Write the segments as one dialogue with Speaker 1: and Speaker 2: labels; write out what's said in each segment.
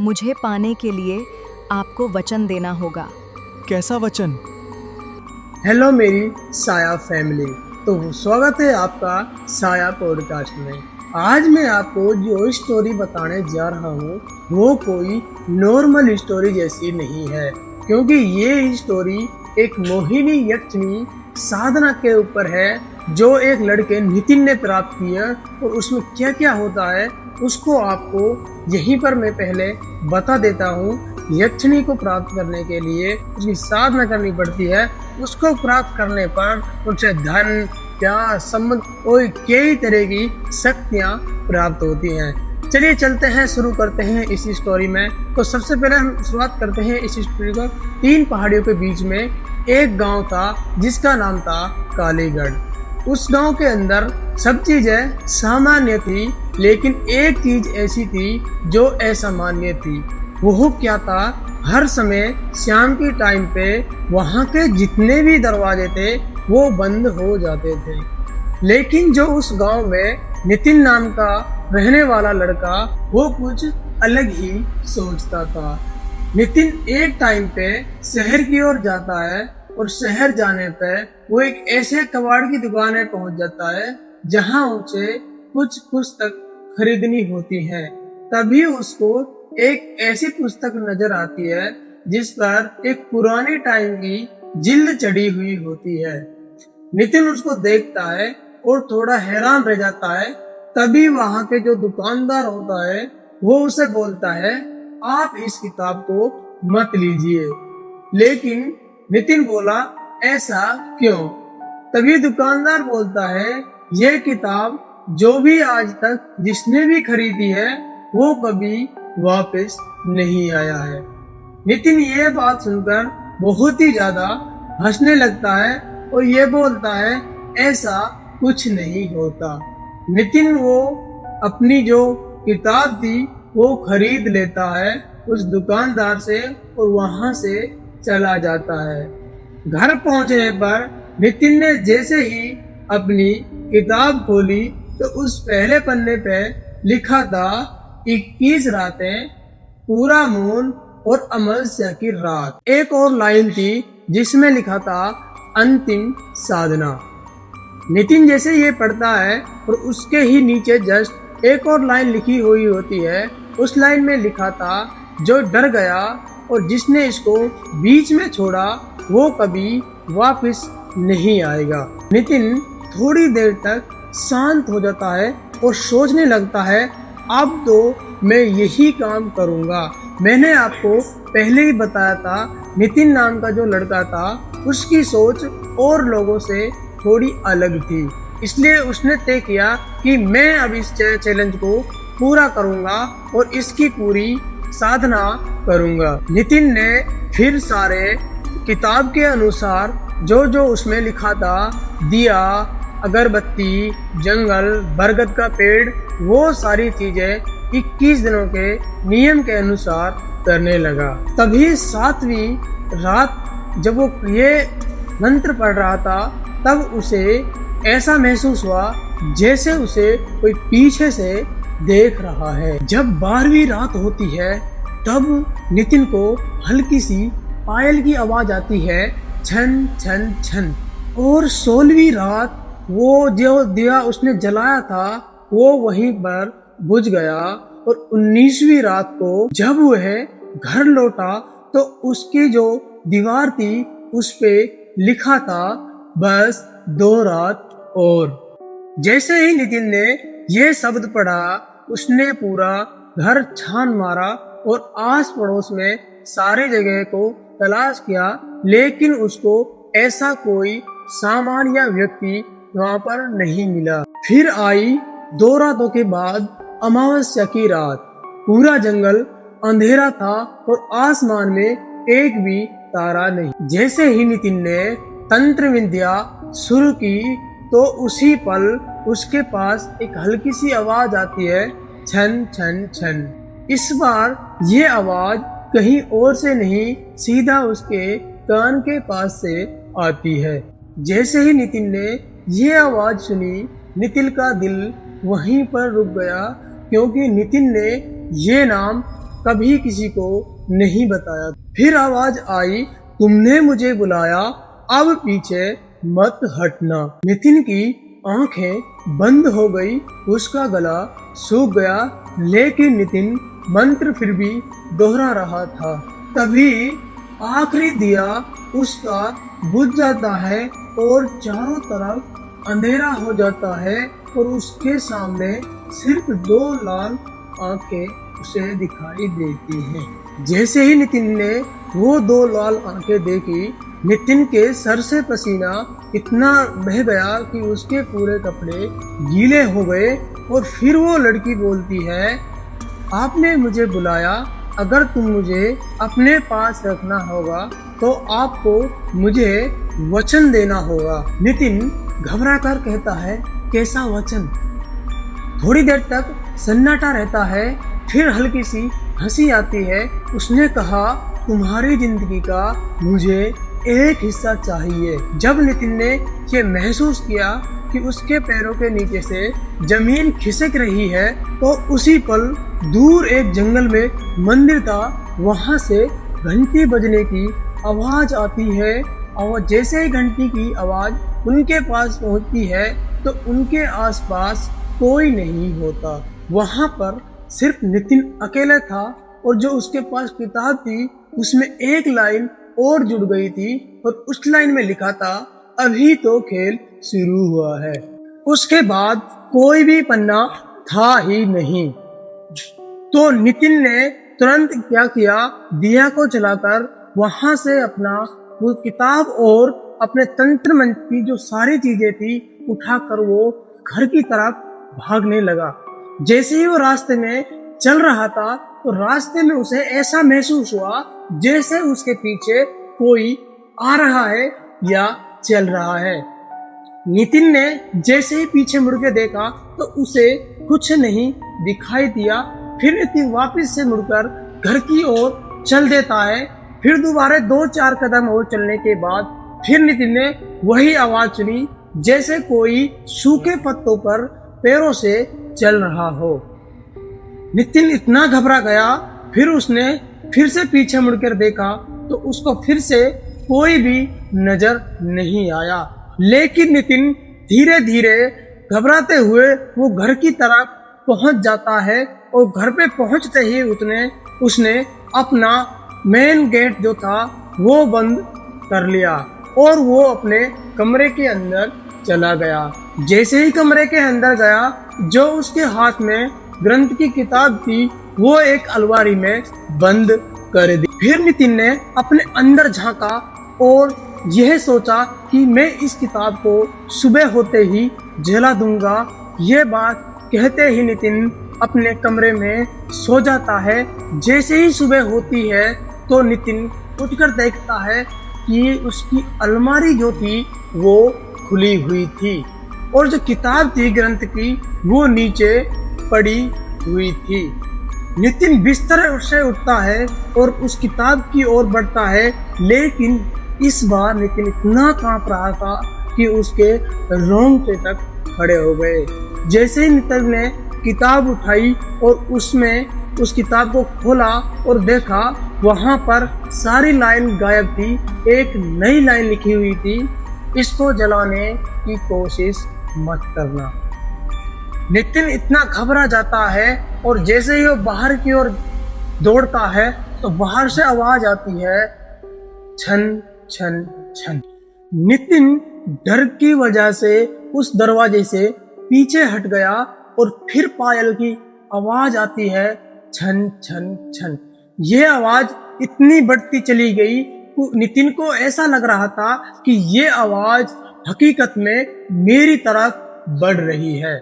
Speaker 1: मुझे पाने के लिए आपको वचन देना होगा।
Speaker 2: कैसा वचन?
Speaker 3: हेलो मेरी साया फैमिली, तो स्वागत है आपका साया पॉडकास्ट में। आज मैं आपको जो स्टोरी बताने जा रहा हूँ वो कोई नॉर्मल स्टोरी जैसी नहीं है, क्योंकि ये स्टोरी एक मोहिनी यक्षिणी साधना के ऊपर है जो एक लड़के नितिन ने प्राप्त की है। और उसमें क्या क्या होता है उसको आपको यहीं पर मैं पहले बता देता हूँ। यक्षिणी को प्राप्त करने के लिए उसकी साधना करनी पड़ती है। उसको प्राप्त करने पर उसे धन, प्यार, संबंध और कई तरह की शक्तियाँ प्राप्त होती हैं। चलिए चलते हैं, शुरू करते हैं इस स्टोरी में। तो सबसे पहले हम शुरुआत करते हैं इस स्टोरी को। 3 पहाड़ियों के बीच में एक गांव था जिसका नाम था कालीगढ़। उस गांव के अंदर सब चीजें सामान्य थी, लेकिन एक चीज ऐसी थी जो असामान्य थी। वो क्या था? हर समय शाम के टाइम पे वहाँ के जितने भी दरवाजे थे वो बंद हो जाते थे। लेकिन जो उस गांव में नितिन नाम का रहने वाला लड़का, वो कुछ अलग ही सोचता था। नितिन एक टाइम पे शहर की ओर जाता है और शहर जाने पे वो एक ऐसे कबाड़ की दुकान में पहुंच जाता है जहां उसे कुछ पुस्तक खरीदनी होती है। तभी उसको एक ऐसी पुस्तक नजर आती है जिस पर एक पुराने टाइम की जिल्द चढ़ी हुई होती है। नितिन उसको देखता है और थोड़ा हैरान रह जाता है। तभी वहां के जो दुकानदार होता है वो उसे बोलता है, आप इस किताब को मत लीजिए। लेकिन नितिन बोला, ऐसा क्यों? तभी दुकानदार बोलता है, यह किताब जो भी आज तक जिसने भी खरीदी है वो कभी वापस नहीं आया है। नितिन ये बात सुनकर बहुत ही ज्यादा हंसने लगता है और ये बोलता है, ऐसा कुछ नहीं होता। नितिन वो अपनी जो किताब थी वो खरीद लेता है उस दुकानदार से और वहां से चला जाता है। घर पहुंचने पर नितिन ने जैसे ही अपनी किताब खोली तो उस पहले पन्ने पे लिखा था 21 रातें, पूरा मून और अमावस्या की रात। एक और लाइन थी जिसमें लिखा था अंतिम साधना। नितिन जैसे ये पढ़ता है और उसके ही नीचे जस्ट एक और लाइन लिखी हुई होती है। उस लाइन में लिखा था, जो डर गया और जिसने इसको बीच में छोड़ा वो कभी वापस नहीं आएगा। नितिन थोड़ी देर तक शांत हो जाता है और सोचने लगता है, अब तो मैं यही काम करूंगा। मैंने आपको पहले ही बताया था, नितिन नाम का जो लड़का था उसकी सोच और लोगों से थोड़ी अलग थी। इसलिए उसने तय किया कि मैं अब इस चैलेंज को पूरा करूंगा और इसकी पूरी साधना करूंगा। नितिन ने फिर सारे किताब के अनुसार जो जो उसमें लिखा था, दिया, अगरबत्ती, जंगल, बरगद का पेड़, वो सारी चीजें 21 दिनों के नियम के अनुसार करने लगा। तभी 7वीं रात जब वो ये मंत्र पढ़ रहा था तब उसे ऐसा महसूस हुआ जैसे उसे कोई पीछे से देख रहा है। जब 12वीं रात होती है तब नितिन को हल्की सी पायल की आवाज आती है, छन छन छन। और 16वीं रात वो जो दिया उसने जलाया था वो वहीं पर बुझ गया। और 19वीं रात को जब वह घर लौटा तो उसकी जो दीवार थी उस पे लिखा था, बस 2 रात और। जैसे ही नितिन ने ये शब्द पढ़ा उसने पूरा घर छान मारा और आस पड़ोस में सारे जगह को तलाश किया, लेकिन उसको ऐसा कोई सामान या व्यक्ति वहां पर नहीं मिला। फिर आई 2 रातों के बाद अमावस्या की रात। पूरा जंगल अंधेरा था और आसमान में एक भी तारा नहीं। जैसे ही नितिन ने तंत्र विद्या शुरू की तो उसी पल उसके पास एक हल्की सी आवाज आती है, छन छन छन। इस बार ये आवाज कहीं और से नहीं, सीधा उसके कान के पास से आती है। जैसे ही नितिन ने ये आवाज सुनी, नितिन का दिल वहीं पर रुक गया, क्योंकि नितिन ने ये नाम कभी किसी को नहीं बताया। फिर आवाज आई, तुमने मुझे बुलाया, अब पीछे मत हटना। नितिन की आंखें बंद हो गई, उसका गला सूख गया, लेकिन नितिन मंत्र फिर भी दोहरा रहा था। तभी आखिरी दिया उसका बुझ जाता है और चारों तरफ अंधेरा हो जाता है और उसके सामने सिर्फ 2 लाल आंखें उसे दिखाई देती हैं। जैसे ही नितिन ने वो 2 लाल आंखें देखी, नितिन के सर से पसीना इतना बह गया कि उसके पूरे कपड़े गीले हो गए। और फिर वो लड़की बोलती है, आपने मुझे बुलाया, अगर तुम मुझे अपने पास रखना होगा तो आपको मुझे वचन देना होगा। नितिन घबरा कर कहता है, कैसा वचन? थोड़ी देर तक सन्नाटा रहता है, फिर हल्की सी हंसी आती है। उसने कहा, तुम्हारी जिंदगी का मुझे एक हिस्सा चाहिए। जब नितिन ने ये महसूस किया कि उसके पैरों के नीचे से जमीन खिसक रही है, तो उसी पल दूर एक जंगल में मंदिर था, वहां से घंटी बजने की आवाज आती है। और जैसे ही घंटी की आवाज उनके पास पहुंचती है तो उनके आसपास कोई नहीं होता। वहां पर सिर्फ नितिन अकेला था और जो उसके पास किताब थी उसमें एक लाइन और जुड़ गई थी और उस लाइन में लिखा था, अभी तो खेल शुरू हुआ है। उसके बाद कोई भी पन्ना था ही नहीं। तो नितिन ने तुरंत क्या किया, दिया को जलाकर वहां से अपना वो किताब और अपने तंत्र मंत्र की जो सारी चीजें थी उठाकर वो घर की तरफ भागने लगा। जैसे ही वो रास्ते में चल रहा था तो रास्ते में उसे ऐसा महसूस हुआ जैसे उसके पीछे कोई आ रहा है या चल रहा है। नितिन ने जैसे ही पीछे मुड़ के देखा तो उसे कुछ नहीं दिखाई दिया। फिर नितिन वापस से मुड़कर घर की ओर चल देता है। फिर दोबारा 2-4 कदम और चलने के बाद फिर नितिन ने वही आवाज सुनी जैसे कोई सूखे पत्तों पर पैरों से चल रहा हो। नितिन इतना घबरा गया, फिर उसने फिर से पीछे मुड़कर देखा तो उसको फिर से कोई भी नजर नहीं आया। लेकिन नितिन धीरे धीरे घबराते हुए वो घर की तरफ पहुंच जाता है और घर पे पहुंचते ही उसने अपना मेन गेट जो था वो बंद कर लिया और वो अपने कमरे के अंदर चला गया। जैसे ही कमरे के अंदर गया, जो उसके हाथ में ग्रंथ की किताब थी वो एक अलमारी में बंद कर दी। फिर नितिन ने अपने अंदर झांका और यह सोचा कि मैं इस किताब को सुबह होते ही जला दूंगा। ये बात कहते ही नितिन अपने कमरे में सो जाता है। जैसे ही सुबह होती है तो नितिन उठकर देखता है कि उसकी अलमारी जो थी वो खुली हुई थी और जो किताब थी ग्रंथ की वो नीचे पड़ी हुई थी। नितिन बिस्तर से उठता है और उस किताब की ओर बढ़ता है, लेकिन इस बार नितिन इतना कांप रहा था कि उसके रोंगटे तक खड़े हो गए। जैसे ही नितिन ने किताब उठाई और उसमें उस किताब को खोला और देखा, वहां पर सारी लाइन गायब थी। एक नई लाइन लिखी हुई थी, इसको जलाने की कोशिश मत करना। नितिन इतना घबरा जाता है और जैसे ही वो बाहर की ओर दौड़ता है तो बाहर से आवाज आती है, छन छन छन। नितिन डर की वजह से उस दरवाजे से पीछे हट गया और फिर पायल की आवाज आती है, छन छन छन। ये आवाज इतनी बढ़ती चली गई, नितिन को ऐसा लग रहा था कि ये आवाज हकीकत में मेरी तरफ बढ़ रही है।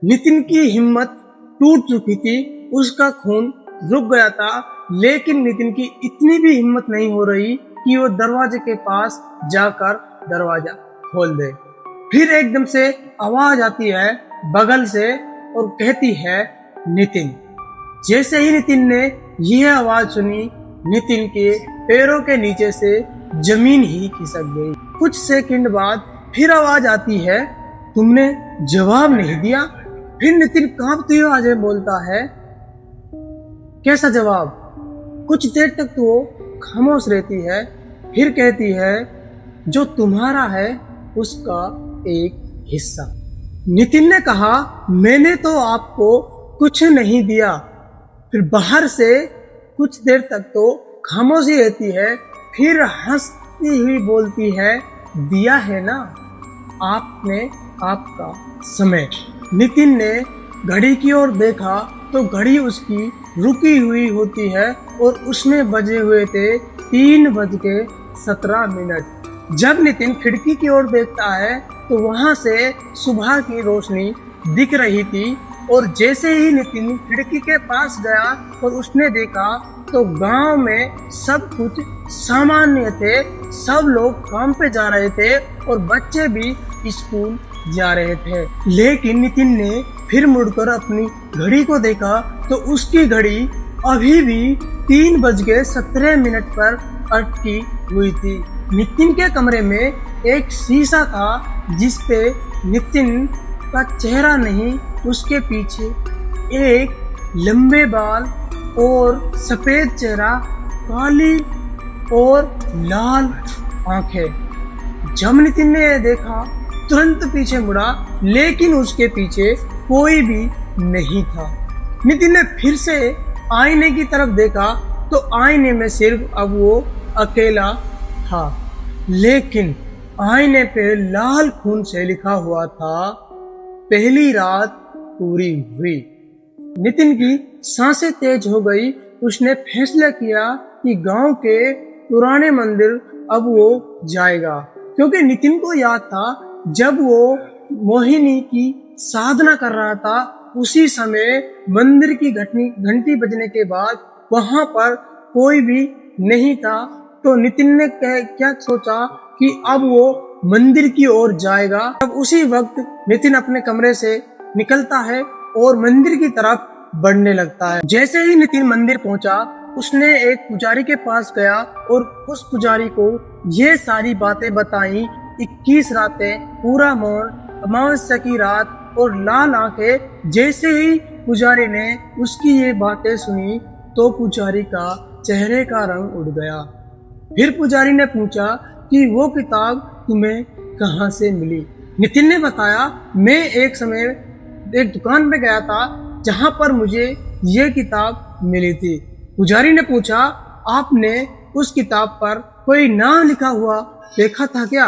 Speaker 3: नितिन की हिम्मत टूट चुकी थी, उसका खून रुक गया था, लेकिन नितिन की इतनी भी हिम्मत नहीं हो रही कि वो दरवाजे के पास जाकर दरवाजा खोल दे। फिर एकदम से आवाज आती है बगल से और कहती है, नितिन। जैसे ही नितिन ने यह आवाज सुनी, नितिन के पैरों के नीचे से जमीन ही खिसक गई। कुछ सेकंड बाद फिर आवाज आती है, तुमने जवाब नहीं दिया। फिर नितिन कांपती आवाज बोलता है, कैसा जवाब। कुछ देर तक तो वो खामोश रहती है, फिर कहती है, जो तुम्हारा है उसका एक हिस्सा। नितिन ने कहा, मैंने तो आपको कुछ नहीं दिया। फिर बाहर से कुछ देर तक तो खामोशी रहती है, फिर हंसती हुई बोलती है, दिया है ना आपने आपका समय। नितिन ने घड़ी की ओर देखा तो घड़ी उसकी रुकी हुई होती है और उसमें बजे हुए थे 3:17। जब नितिन खिड़की की ओर देखता है तो वहां से सुबह की रोशनी दिख रही थी और जैसे ही नितिन खिड़की के पास गया और उसने देखा तो गांव में सब कुछ सामान्य थे। सब लोग काम पे जा रहे थे और बच्चे भी स्कूल जा रहे थे। लेकिन नितिन ने फिर मुड़कर अपनी घड़ी को देखा तो उसकी घड़ी अभी भी 3:17 पर अटकी हुई थी। नितिन के कमरे में एक शीशा था जिस पे नितिन का चेहरा नहीं, उसके पीछे एक लंबे बाल और सफेद चेहरा, काली और लाल आंखें। जब नितिन ने यह देखा तुरंत पीछे मुड़ा, लेकिन उसके पीछे कोई भी नहीं था। नितिन ने फिर से आईने की तरफ देखा तो आईने में सिर्फ अब वो अकेला था, लेकिन आईने पे लाल खून से लिखा हुआ था, पहली रात पूरी हुई। नितिन की सांसें तेज हो गई। उसने फैसला किया कि गांव के पुराने मंदिर अब वो जाएगा, क्योंकि नितिन को याद था जब वो मोहिनी की साधना कर रहा था उसी समय मंदिर की घंटी बजने के बाद वहां पर कोई भी नहीं था। तो नितिन ने क्या सोचा कि अब वो मंदिर की ओर जाएगा। अब उसी वक्त नितिन अपने कमरे से निकलता है और मंदिर की तरफ बढ़ने लगता है। जैसे ही नितिन मंदिर पहुंचा उसने एक पुजारी के पास गया और उस पुजारी को ये सारी बातें बताई। 21 रातें, पूरा मौन, अमावस्या की रात और लाल आंखें। जैसे ही पुजारी ने उसकी ये बातें सुनी तो पुजारी का चेहरे का रंग उड़ गया। फिर पुजारी ने पूछा कि वो किताब तुम्हें कहाँ से मिली। नितिन ने बताया, मैं एक समय एक दुकान पे गया था जहाँ पर मुझे ये किताब मिली थी। पुजारी ने पूछा, आपने उस किताब पर कोई नाम लिखा हुआ देखा था क्या?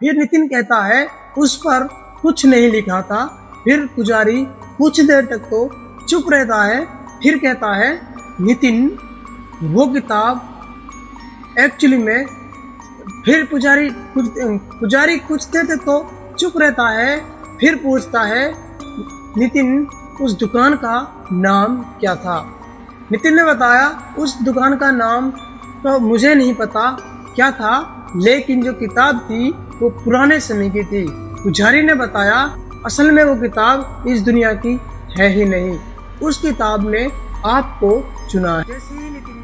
Speaker 3: फिर नितिन कहता है, उस पर कुछ नहीं लिखा था। फिर पुजारी कुछ देर तक तो चुप रहता है, फिर कहता है, नितिन वो किताब एक्चुअली में। फिर पुजारी कुछ देर तक तो चुप रहता है, फिर पूछता है, नितिन उस दुकान का नाम क्या था? नितिन ने बताया, उस दुकान का नाम तो मुझे नहीं पता क्या था, लेकिन जो किताब थी वो पुराने समय की थी। पुजारी ने बताया, असल में वो किताब इस दुनिया की है ही नहीं, उस किताब ने आपको चुना है। जैसे ही नितिन ने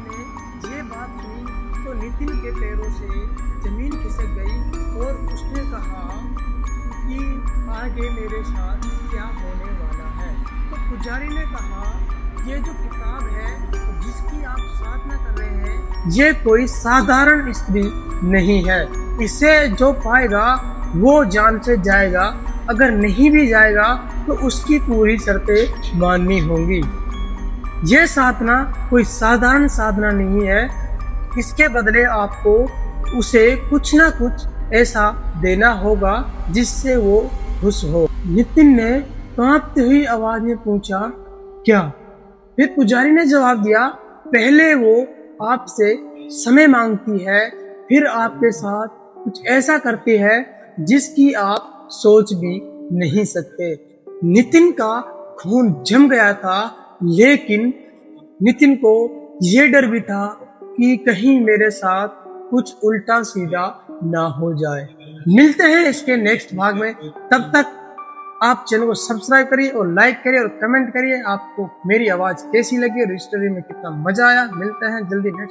Speaker 3: ये बात सुनी तो नितिन के पैरों से जमीन खिसक गई और उसने कहा कि आगे मेरे साथ क्या होने वाला है। तो पुजारी ने कहा, ये जो किताब है जिसकी आप साधना कर रहे हैं, ये कोई साधारण स्त्री नहीं है। इसे जो पाएगा वो जान से जाएगा, अगर नहीं भी जाएगा तो उसकी पूरी शर्तें माननी होंगी। यह साधना कोई साधारण साधना नहीं है, इसके बदले आपको उसे कुछ ना कुछ ऐसा देना होगा जिससे वो खुश हो। नितिन ने कांपती हुई आवाज में पूछा, क्या? फिर पुजारी ने जवाब दिया, पहले वो आपसे समय मांगती है, फिर आपके साथ कुछ ऐसा करती है जिसकी आप सोच भी नहीं सकते। नितिन का खून जम गया था, लेकिन नितिन को यह डर भी था कि कहीं मेरे साथ कुछ उल्टा सीधा ना हो जाए। मिलते हैं इसके नेक्स्ट भाग में, तब तक आप चैनल को सब्सक्राइब करिए और लाइक करिए और कमेंट करिए आपको मेरी आवाज कैसी लगी और इस स्टोरी में कितना मजा आया। मिलते हैं जल्दी नेक्स्ट